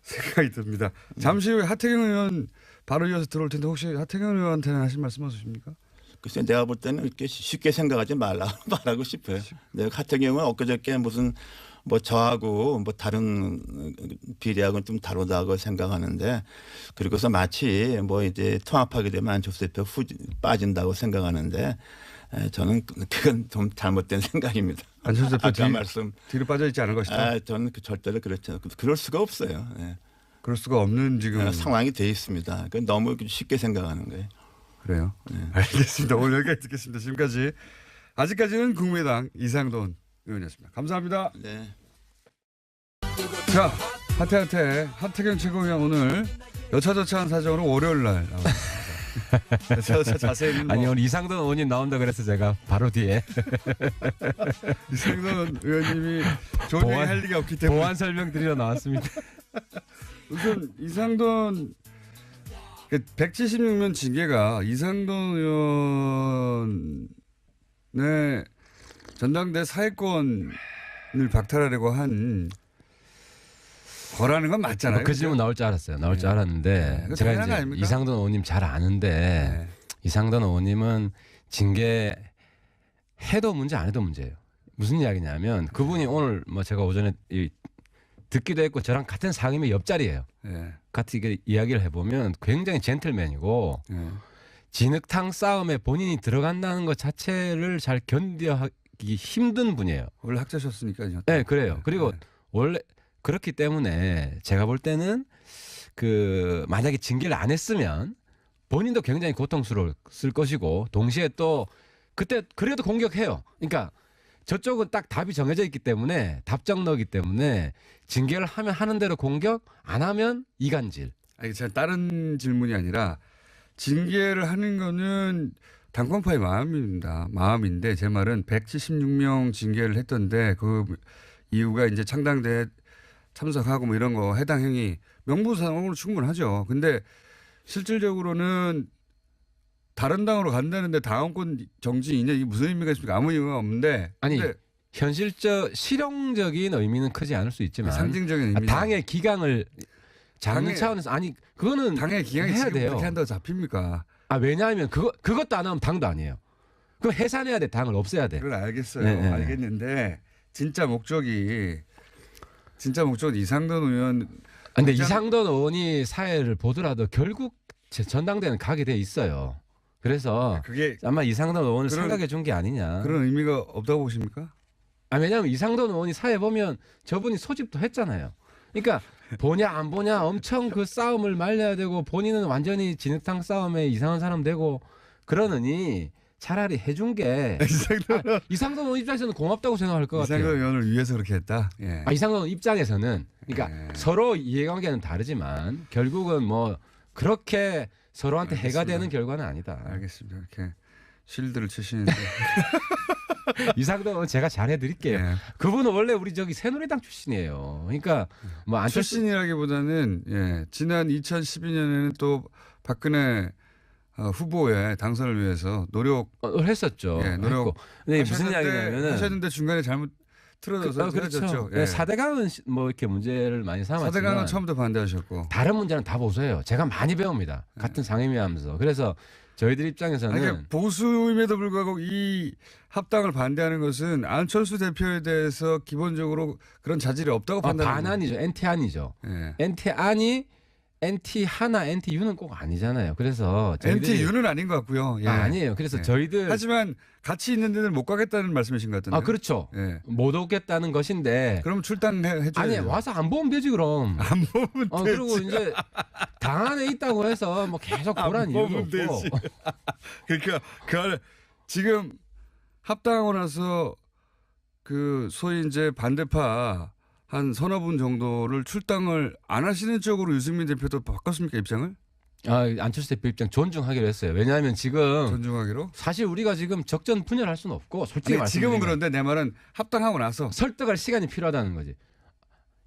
생각이 듭니다. 잠시 후에 하태경 의원 바로 이어서 들어올 텐데 혹시 하태경 의원한테는 하실 말씀 없으십니까? 글쎄 내가 볼 때는 이렇게 쉽게 생각하지 말라고 싶어요. 내가 하태경은 엊그저께 무슨 뭐 저하고 뭐 다른 비례하고는 좀 다르다고 생각하는데 그리고서 마치 뭐 이제 통합하게 되면 안철수 대표 빠진다고 생각하는데 저는 그건 좀 잘못된 생각입니다. 안철수 대표 아까 말씀 뒤로 빠져 있지 않은 것이다. 저는 절대로 그렇지 않고 그럴 수가 없어요. 네. 그럴 수가 없는 지금 상황이 돼 있습니다. 너무 쉽게 생각하는 거예요. 그래요. 네. 알겠습니다. 오늘 여기까지 듣겠습니다. 지금까지 아직까지는 국민의당 이상돈 의원이었습니다. 감사합니다. 네. 자, 하태경 최고위원 오늘 여차저차한 사정으로 월요일 날 나왔습니다. 여차저차 자세히는 뭐 아니 오늘 이상돈 의원님 나온다 그래서 제가 바로 뒤에 이상돈 의원님이 좋은 얘기 할 리가 없기 때문에 보완 설명 드리러 나왔습니다. 우선 이상돈 176명 징계가 이상돈 의원의 전당대 사회권을 박탈하려고 한 거라는 건 맞잖아요. 그 질문 나올 줄 알았어요. 나올 줄 알았는데 그거 제가 당연한 거 이제 아닙니까? 이상돈 의원님 잘 아는데 이상돈 의원님은 징계 해도 문제 안 해도 문제예요. 무슨 이야기냐면 그분이 오늘 뭐 제가 오전에 듣기도 했고 저랑 같은 상임위 옆자리예요. 같이 이야기를 해보면 굉장히 젠틀맨이고 진흙탕 싸움에 본인이 들어간다는 것 자체를 잘 견뎌하기 힘든 분이에요. 원래 학자셨으니까요. 네, 그래요. 그리고 원래 그렇기 때문에 제가 볼 때는 그 만약에 징계를 안 했으면 본인도 굉장히 고통스러웠을 것이고 동시에 또 그때 그래도 공격해요. 그러니까 저쪽은 딱 답이 정해져 있기 때문에 답정너기 때문에 징계를 하면 하는 대로 공격, 안 하면 이간질. 아니, 제가 다른 질문이 아니라 징계를 하는 거는 당권파의 마음인데 제 말은 176명 징계를 했던데 그 이유가 이제 창당대회 참석하고 뭐 이런 거 해당 행위 명분상으로 충분하죠. 근데 실질적으로는 다른 당으로 간다는데 당원권 정지 2년 이게 무슨 의미가 있습니까? 아무 의미가 없는데. 아니 근데 현실적 실용적인 의미는 크지 않을 수 있지만 상징적인 의미. 당의 기강을 잡는 당의- 차원에서 아니 그거는 당의 기강이 해야 지금 돼요. 그렇게 한다고 잡힙니까? 아 왜냐하면 그것도 안 하면 당도 아니에요. 그럼 해산해야 돼. 당을 없애야 돼. 그걸 알겠어요. 네, 네. 알겠는데 진짜 목적은 이상돈 의원. 근데 당장- 이상돈 의원이 사회를 보더라도 결국 전당대회는 가게 돼 있어요. 그래서 그게 아마 이상돈 의원을 그런- 생각해 준 게 아니냐. 그런 의미가 없다고 보십니까? 아 왜냐하면 이상돈 의원이 사회 보면 저분이 소집도 했잖아요. 그러니까 보냐 안 보냐 엄청 그 싸움을 말려야 되고 본인은 완전히 진흙탕 싸움에 이상한 사람 되고 그러느니 차라리 해준 게 이상돈 의원 입장에서는 고맙다고 생각할 것 이상돈 같아요. 의원을 위해서 그렇게 했다. 예. 이상돈 의원 입장에서는 그러니까 예. 서로 이해관계는 다르지만 결국은 뭐 그렇게 서로한테 해가 알겠습니다. 되는 결과는 아니다. 알겠습니다. 이렇게 실드를 치시는데. 이상돈 의원 제가 잘해드릴게요. 예. 그분은 원래 우리 저기 새누리당 출신이에요. 그러니까 뭐 안철수 출신이라기보다는 예, 지난 2012년에는 또 박근혜 후보의 당선을 위해서 노력 했었죠. 예, 노력 했고. 근데 무슨 이야기냐면은 하셨는데 중간에 잘못 틀어져서 그렇죠. 헤어졌죠. 네, 4대강은 뭐 이렇게 문제를 많이 삼았지만 4대강은 처음부터 반대하셨고. 다른 문제는 다 보세요. 제가 많이 배웁니다. 같은 상임위하면서. 그래서 저희들 입장에서는 아니, 그러니까 보수임에도 불구하고 이 합당을 반대하는 것은 안철수 대표에 대해서 기본적으로 그런 자질이 없다고 판단합니다. 반안이죠. NT안이죠. 예. NT안이 NT 하나, NTU는 꼭 아니잖아요. 그래서 저희들이 NTU는 아닌 것 같고요. 예. 아니에요. 그래서 예. 저희들 하지만 같이 있는 데는 못 가겠다는 말씀이신 것 같은데. 그렇죠. 예. 못 오겠다는 것인데 그럼 출당해 줘야죠. 아니 와서 안 보면 되지 그럼. 안 보면 되지. 그리고 이제 당 안에 있다고 해서 뭐 계속 보란 이유가 보면 없고. 되지. 그러니까 그 지금 합당하고 나서 그 소위 이제 반대파 한 서너 분 정도를 출당을 안 하시는 쪽으로 유승민 대표도 바꿨습니까 입장을? 안철수 대표 입장 존중하기로 했어요. 왜냐하면 지금 존중하기로? 사실 우리가 지금 적전 분열할 수는 없고 솔직히 아니, 지금은 말씀드리면 그런데 내 말은 합당하고 나서 설득할 시간이 필요하다는 거지.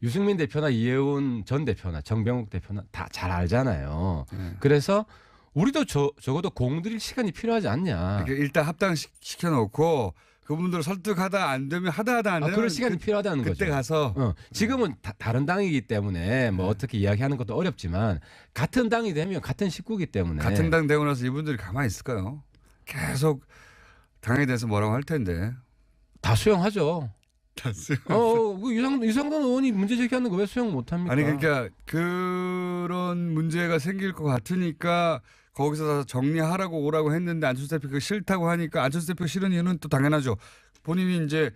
유승민 대표나 이해운 전 대표나 정병욱 대표나 다 잘 알잖아요. 네. 그래서 우리도 적어도 공들일 시간이 필요하지 않냐. 이렇게 일단 합당 시켜놓고 그분들 설득하다 안 되면 하다 안 되면 그럴 시간이 필요하다는 그때 거죠. 가서 지금은 다른 당이기 때문에 뭐 어떻게 이야기하는 것도 어렵지만 같은 당이 되면 같은 식구이기 때문에 같은 당 되고 나서 이분들이 가만히 있을까요? 계속 당에 대해서 뭐라고 할 텐데. 다 수용하죠. 다스. 그 유상돈 의원이 문제 제기하는 거 왜 수용 못합니까? 아니 그러니까 그런 문제가 생길 것 같으니까 거기서 다 정리하라고 오라고 했는데 안철수 대표 그 싫다고 하니까 안철수 대표 싫은 이유는 또 당연하죠. 본인이 이제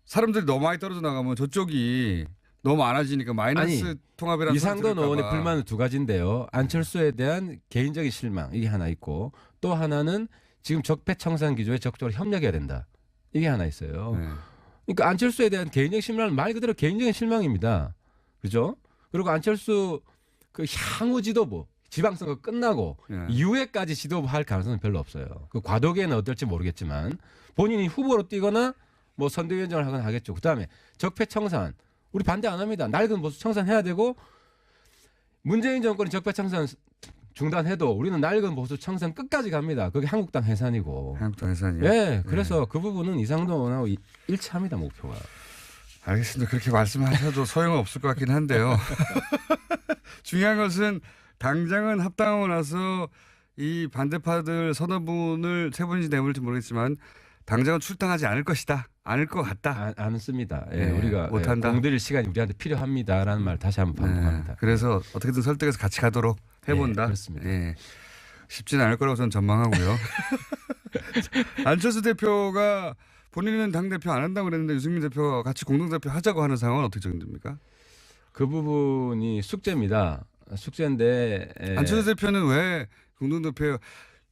사람들이 너무 많이 떨어져 나가면 저쪽이 너무 많아지니까 마이너스 아니, 통합이라는 이상돈 의원의 불만은 두 가지인데요. 안철수에 대한 개인적인 실망 이게 하나 있고 또 하나는 지금 적폐청산 기조에 적극적으로 협력해야 된다. 이게 하나 있어요. 네. 그러니까 안철수에 대한 개인적인 실망은 말 그대로 개인적인 실망입니다. 그죠? 그리고 안철수 그 향후 지도부 지방선거 끝나고 네. 이후에까지 지도부 할 가능성은 별로 없어요. 그 과도기에는 어떨지 모르겠지만 본인이 후보로 뛰거나 뭐 선대위원장을 하거나 하겠죠. 그다음에 적폐청산 우리 반대 안 합니다. 낡은 보수 청산해야 되고 문재인 정권이 적폐청산 중단해도 우리는 낡은 보수 청산 끝까지 갑니다. 그게 한국당 해산이고. 한국당 해산이요. 예, 그래서 그 부분은 이상돈 의원하고 일치합니다 목표가. 알겠습니다. 그렇게 말씀하셔도 소용은 없을 것 같긴 한데요. 중요한 것은 당장은 합당하고 나서 이 반대파들 서너 분을 세 분인지 네 분일지 모르겠지만 당장은 출당하지 않을 것이다. 않을 것 같다. 안 씁니다. 예, 네, 우리가 못한다. 공들일 시간이 우리한테 필요합니다라는 말 다시 한번 반복합니다. 그래서 어떻게든 설득해서 같이 가도록 해본다. 네, 그렇습니다. 예. 쉽지는 않을 거라고 저는 전망하고요. 안철수 대표가 본인은 당대표 안 한다고 그랬는데 유승민 대표가 같이 공동대표 하자고 하는 상황은 어떻게 정됩니까? 그 부분이 숙제입니다. 숙제인데 안철수 대표는 왜 공동대표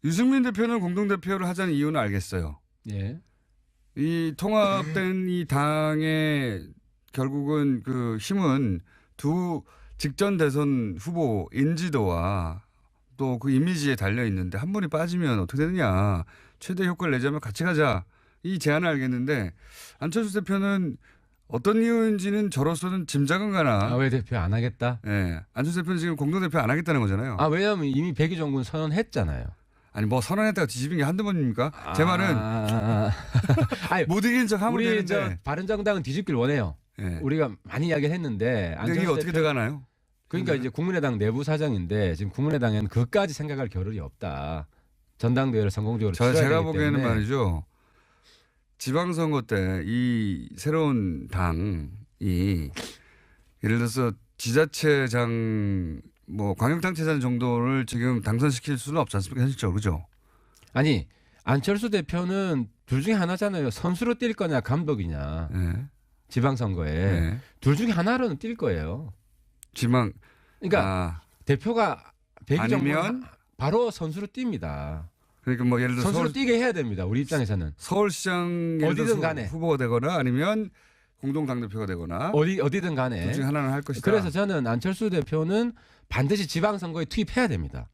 유승민 대표는 공동대표를 하자는 이유는 알겠어요. 예. 이 통합된 이 당의 결국은 그 힘은 두 직전 대선 후보 인지도와 또 그 이미지에 달려 있는데 한 분이 빠지면 어떻게 되느냐. 최대 효과를 내자면 같이 가자. 이 제안을 알겠는데 안철수 대표는 어떤 이유인지는 저로서는 짐작은 가나. 아, 왜 대표 안 하겠다? 예. 안철수 대표는 지금 공동대표 안 하겠다는 거잖아요. 아, 왜냐하면 이미 백의종군 선언했잖아요. 아니 뭐 선언했다가 뒤집은 게 한두 번입니까? 제 말은 아니, 못 이긴 척 하면 우리 되는데. 바른정당은 뒤집길 원해요. 예. 우리가 많이 이야기를 했는데 근데 이게 어떻게 돼가나요? 그러니까 이제 국민의당 내부 사정인데 지금 국민의당에는 그까지 생각할 겨를이 없다. 전당대회를 성공적으로 치러야 되기 제가 보기에는 때문에. 말이죠. 지방선거 때 이 새로운 당이 예를 들어서 지자체장 뭐 광역단체장 정도를 지금 당선시킬 수는 없지 않습니까? 현실적으로 그죠? 아니 안철수 대표는 둘 중에 하나잖아요. 선수로 뛸 거냐 감독이냐. 예. 지방선거에 예. 둘 중에 하나로는 뛸 거예요. 지방 그러니까 대표가 아니면? 백의종군 바로 선수로 뜁니다. 그러니까 뭐 예를 들어 선수로 뛰게 해야 됩니다. 우리 입장에서는 서울시장 예를 어디든 들어서 간에. 후보가 되거나 아니면 공동 당대표가 되거나 어디든 간에. 둘 중에 하나는 할 것이다. 그래서 저는 안철수 대표는 반드시 지방선거에 투입해야 됩니다.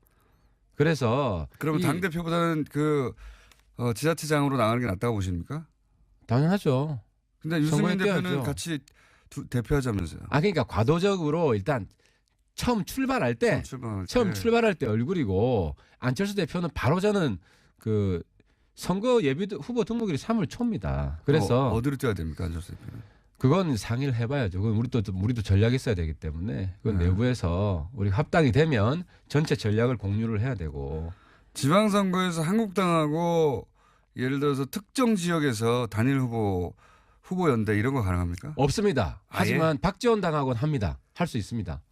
그래서 그러면 당 대표보다는 그 지자체장으로 나가는 게 낫다고 보십니까? 당연하죠. 근데 유승민 선거에 대표는 뛰어야죠. 같이 대표하자면서요. 아 그러니까 과도적으로 일단 처음 출발할 때 얼굴이고 안철수 대표는 바로 저는 그 선거 예비 후보 등록일이 3월 초입니다. 그래서 어디로 뛰어야 됩니까, 안철수 대표는? 그건 상의를 해봐야죠. 그건 우리도 전략이 있어야 되기 때문에 그건 네. 내부에서 우리 합당이 되면 전체 전략을 공유를 해야 되고. 지방선거에서 한국당하고 예를 들어서 특정 지역에서 단일 후보 연대 이런 거 가능합니까? 없습니다. 하지만 박지원 당하고는 합니다. 할 수 있습니다.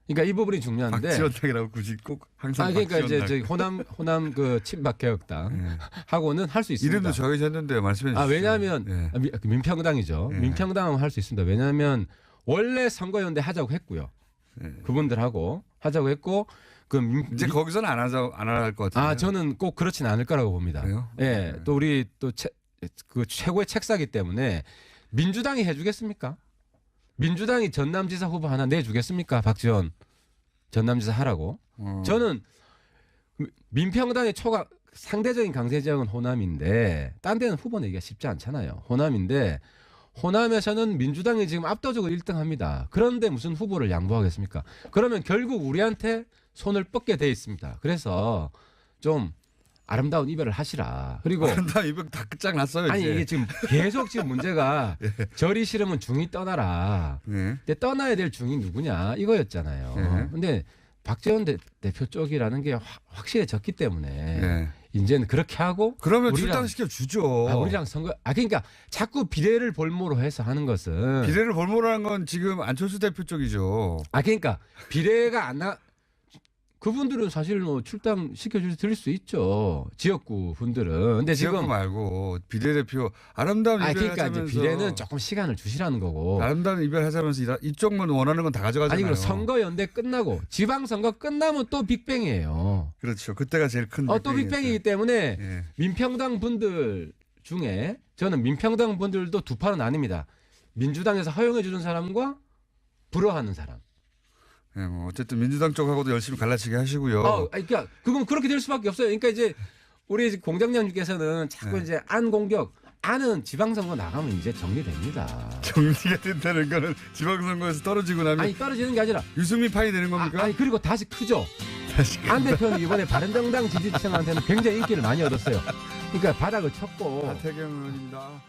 그러니까 이 부분이 중요한데. 박지원 당이라고 굳이 꼭 항상 그러니까 박지원 이제 당. 호남 그 친박개혁당 네. 하고는 할 수 있습니다. 이름도 정해졌는데 말씀해 주시죠. 왜냐하면 네. 민평당이죠. 네. 민평당은 할 수 있습니다. 왜냐하면 원래 선거연대 하자고 했고요. 네. 그분들하고 하자고 했고 이제 거기서는 안 할 것 같아요. 저는 꼭 그렇지는 않을 거라고 봅니다. 그래요? 예, 또 우리 그 최고의 책사기 때문에 민주당이 해주겠습니까? 민주당이 전남지사 후보 하나 내주겠습니까? 박지원 전남지사 하라고. 저는 민평당의 상대적인 강세 지역은 호남인데 딴 데는 후보 내기가 쉽지 않잖아요. 호남인데 호남에서는 민주당이 지금 압도적으로 1등합니다. 그런데 무슨 후보를 양보하겠습니까? 그러면 결국 우리한테 손을 뻗게 돼 있습니다. 그래서 좀 아름다운 이별을 하시라. 그리고 아름다운 이별 다 끝장났어요. 아니 이제. 이게 지금 계속 지금 문제가 절이 싫으면 중이 떠나라. 네. 근데 떠나야 될 중이 누구냐 이거였잖아요. 네. 근데 박지원 대표 쪽이라는 게 확실해졌기 때문에 네. 이제는 그렇게 하고 그러면 우리랑- 출당시켜 주죠. 우리랑 선거 그러니까 자꾸 비례를 볼모로 해서 하는 것은 비례를 볼모라는 건 지금 안철수 대표 쪽이죠. 그러니까 비례가 안 나 그분들은 사실 뭐 출당 드릴 수 있죠. 지역구 분들은. 근데 지역구 지금 말고 비례대표 아름다운 이별 그러니까 이제 하자면서 비례는 조금 시간을 주시라는 거고. 아름다운 이별 하자면서 이쪽만 원하는 건 다 가져가잖아요. 아니 그럼 선거 연대 끝나고 지방선거 끝나면 또 빅뱅이에요. 그렇죠. 그때가 제일 큰 또 빅뱅이기 때문에 예. 민평당 분들 중에 저는 민평당 분들도 두 판은 아닙니다. 민주당에서 허용해 주는 사람과 불허하는 사람. 네, 뭐 어쨌든 민주당 쪽하고도 열심히 갈라치기 하시고요. 그러니까 그건 그렇게 될 수밖에 없어요. 그러니까 이제 우리 공장장님께서는 자꾸 네. 이제 안 공격, 안은 지방선거 나가면 이제 정리됩니다. 정리가 된다는 거는 지방선거에서 떨어지고 나면 아니 떨어지는 게 아니라 유승민 파이 되는 겁니까? 아니 그리고 다시 크죠. 다시 안 대표는 이번에 바른정당 지지층한테는 굉장히 인기를 많이 얻었어요. 그러니까 바닥을 쳤고. 하태경 의원입니다.